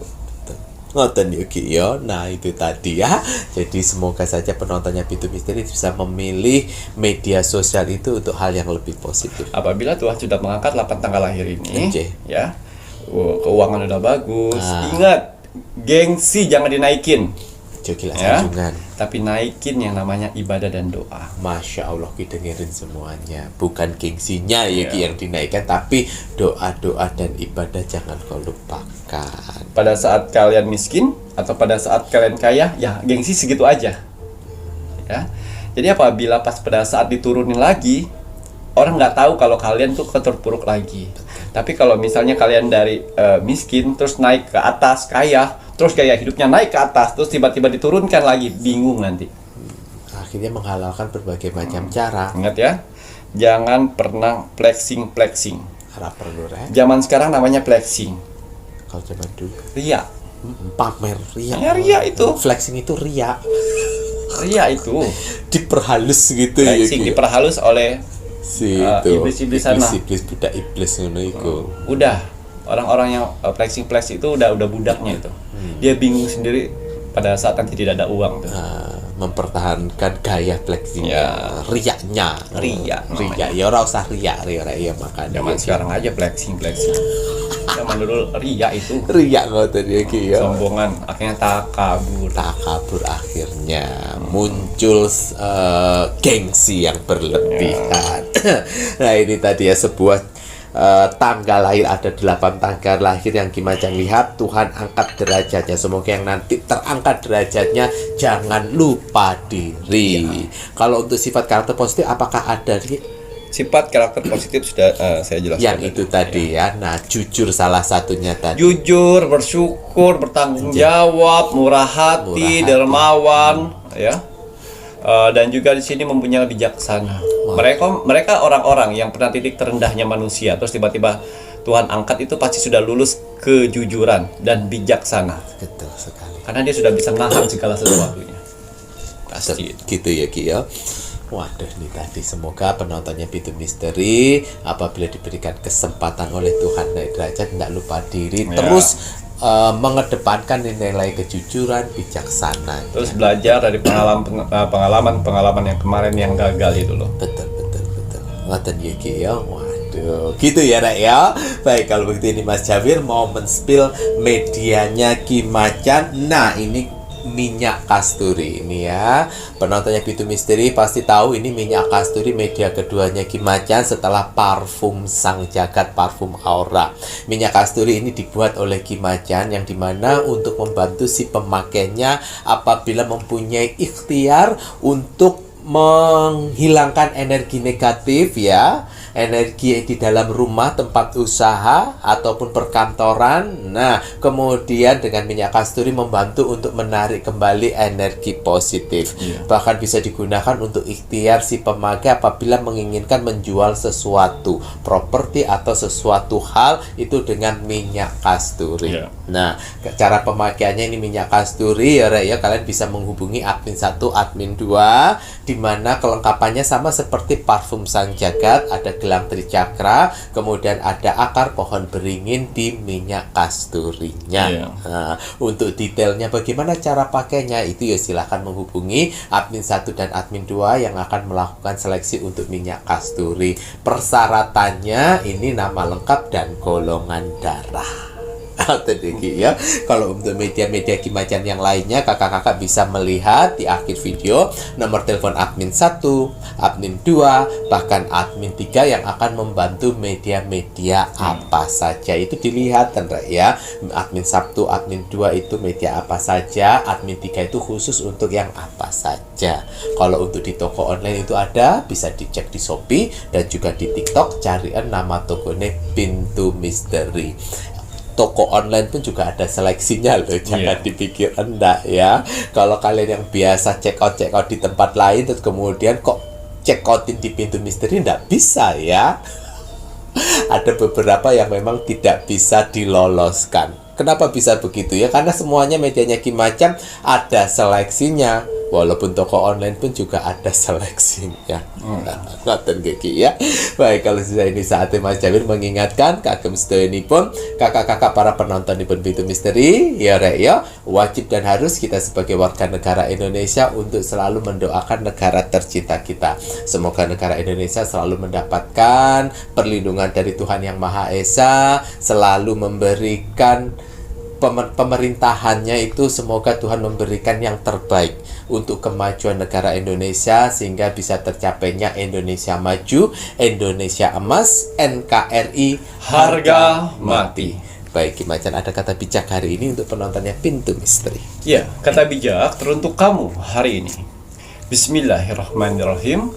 Ngoten Yuki yo. Nah itu tadi ya. Jadi semoga saja penontonnya Pintu Misteri bisa memilih media sosial itu untuk hal yang lebih positif. Apabila Tuhan sudah mengangkat 8 tanggal lahir ini, Oke. ya, keuangan udah bagus. Ingat, gengsi jangan dinaikin. Jokilah Ya, sanjungan. tapi naikin yang namanya ibadah dan doa. Masya Allah, kita dengerin semuanya. Bukan gengsinya Yuki yang dinaikkan, tapi doa-doa dan ibadah jangan kau lupakan. Pada saat kalian miskin atau pada saat kalian kaya, ya gengsi segitu aja. Ya. Jadi apabila pas pada saat diturunin lagi, orang nggak tahu kalau kalian tuh keterpuruk lagi. Tapi kalau misalnya kalian dari miskin terus naik ke atas kaya, terus gaya hidupnya naik ke atas, terus tiba-tiba diturunkan lagi, bingung nanti. Akhirnya menghalalkan berbagai macam cara. Ingat ya, jangan pernah flexing. Harap perlu Zaman sekarang namanya flexing, kalau zaman dulu ria. pamer ria. Ya, ria itu. Flexing itu ria. Ria itu Diperhalus gitu ya. flexing diperhalus oleh Si itu. iblis-iblis sana. Iblis budak iblis ngono iku. Udah orang-orang yang flexing itu udah budaknya itu. Dia bingung sendiri pada saat nanti tidak ada uang tuh. Mempertahankan gaya flexingnya, riaknya, Ria ya orang usah riak ya makanya. Zaman sekarang aja flexing. Zaman dulu ria itu riak ngoten iki ya. sombongan, akhirnya takabur. Takabur akhirnya muncul gengsi yang berlebihan. Nah ini tadi ya sebuah tanggal lahir, ada 8 tanggal lahir yang Kimacang lihat. Tuhan angkat derajatnya, semoga yang nanti terangkat derajatnya jangan lupa diri. Kalau untuk sifat karakter positif apakah ada nih? Sifat karakter positif sudah saya jelaskan. Yang itu tadi ya. Nah jujur salah satunya tadi. Jujur, bersyukur, bertanggung jawab, murah hati, dermawan, ya. Dan juga di sini mempunyai bijaksana. Mereka orang-orang yang pernah titik terendahnya manusia, terus tiba-tiba Tuhan angkat itu pasti sudah lulus kejujuran dan bijaksana. Betul sekali. Karena dia sudah bisa menahan segala sesuatunya. Pasti. Gitu ya Ki ya. Waduh nih tadi semoga penontonnya Pintu Misteri apabila diberikan kesempatan oleh Tuhan naik derajat tidak lupa diri, terus mengedepankan nilai kejujuran, bijaksana. Terus belajar dari pengalaman yang kemarin yang gagal itu loh. Betul. Ngoten ya Ki ya. Waduh, gitu ya Nak ya. Baik, kalau begitu ini Mas Jawir mau men-spill medianya Kimacan. Nah, ini minyak kasturi ini ya. Penontonnya Pintu Misteri pasti tahu ini minyak kasturi media keduanya Kimacan setelah parfum Sang Jagat, parfum Aura. Minyak kasturi ini dibuat oleh Kimacan yang dimana untuk membantu si pemakainya apabila mempunyai ikhtiar untuk menghilangkan energi negatif ya, energi di dalam rumah, tempat usaha ataupun perkantoran. Nah, kemudian dengan minyak kasturi membantu untuk menarik kembali energi positif. Bahkan bisa digunakan untuk ikhtiar si pemakai apabila menginginkan menjual sesuatu, properti atau sesuatu hal itu dengan minyak kasturi. Nah, cara pemakaiannya ini minyak kasturi ya, kalian bisa menghubungi admin 1, admin 2 di mana kelengkapannya sama seperti parfum Sang Jagat, ada gelang tricakra, kemudian ada akar pohon beringin di minyak kasturinya. Nah, untuk detailnya bagaimana cara pakainya itu ya silahkan menghubungi admin 1 dan admin 2 yang akan melakukan seleksi untuk minyak kasturi. Persyaratannya ini nama lengkap dan golongan darah. Ya. Kalau untuk media-media Kimacan yang lainnya, kakak-kakak bisa melihat di akhir video nomor telepon admin 1, admin 2, bahkan admin 3 yang akan membantu media-media apa saja. Itu dilihat ya. Admin 1, admin 2 itu media apa saja, admin 3 itu khusus untuk yang apa saja. Kalau untuk di toko online itu ada, bisa dicek di Shopee dan juga di TikTok, carian nama tokonya Pintu Misteri. Toko online pun juga ada seleksinya loh, jangan dipikir enggak ya. Kalau kalian yang biasa check out di tempat lain terus kemudian kok check outin di Pintu Misteri enggak bisa ya. Ada beberapa yang memang tidak bisa diloloskan. Kenapa bisa begitu ya? Karena semuanya medianya Kimacan ada seleksinya. Walaupun toko online pun juga ada seleksinya. Ngoten Geki ya. Baik, kalau sudah ini saatnya Mas Jawir mengingatkan kagem sedoyonipun kakak-kakak para penonton di Pintu Misteri ya rek ya, wajib dan harus kita sebagai warga negara Indonesia untuk selalu mendoakan negara tercinta kita. Semoga negara Indonesia selalu mendapatkan perlindungan dari Tuhan Yang Maha Esa, selalu memberikan pemerintahannya itu, semoga Tuhan memberikan yang terbaik untuk kemajuan negara Indonesia sehingga bisa tercapainya Indonesia maju, Indonesia emas, NKRI harga mati. Baik, Kimacan, ada kata bijak hari ini untuk penontonnya Pintu Misteri. Ya, kata bijak teruntuk kamu hari ini. Bismillahirrahmanirrahim.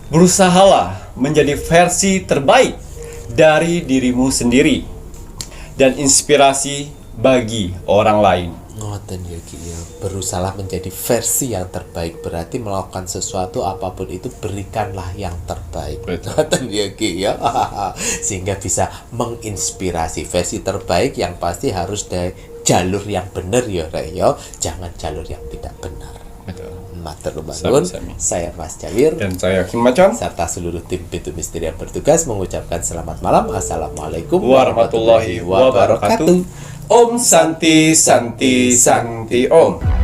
Berusahalah menjadi versi terbaik dari dirimu sendiri dan inspirasi bagi orang lain. Ngoten ya Ki ya. Berusaha menjadi versi yang terbaik, berarti melakukan sesuatu apapun itu berikanlah yang terbaik. Betul. Ngoten ya Ki ya. Sehingga bisa menginspirasi. Versi terbaik yang pasti harus dari jalur yang benar ya Rek ya. Jangan jalur yang tidak benar. Betul. Matur nuwun. Sami-sami. Saya Mas Jawir Dan saya Kim Macan. serta seluruh tim Pintu Misteri yang bertugas mengucapkan selamat malam. Assalamualaikum Warahmatullahi wabarakatuh. Om Santi Santi Santi Om.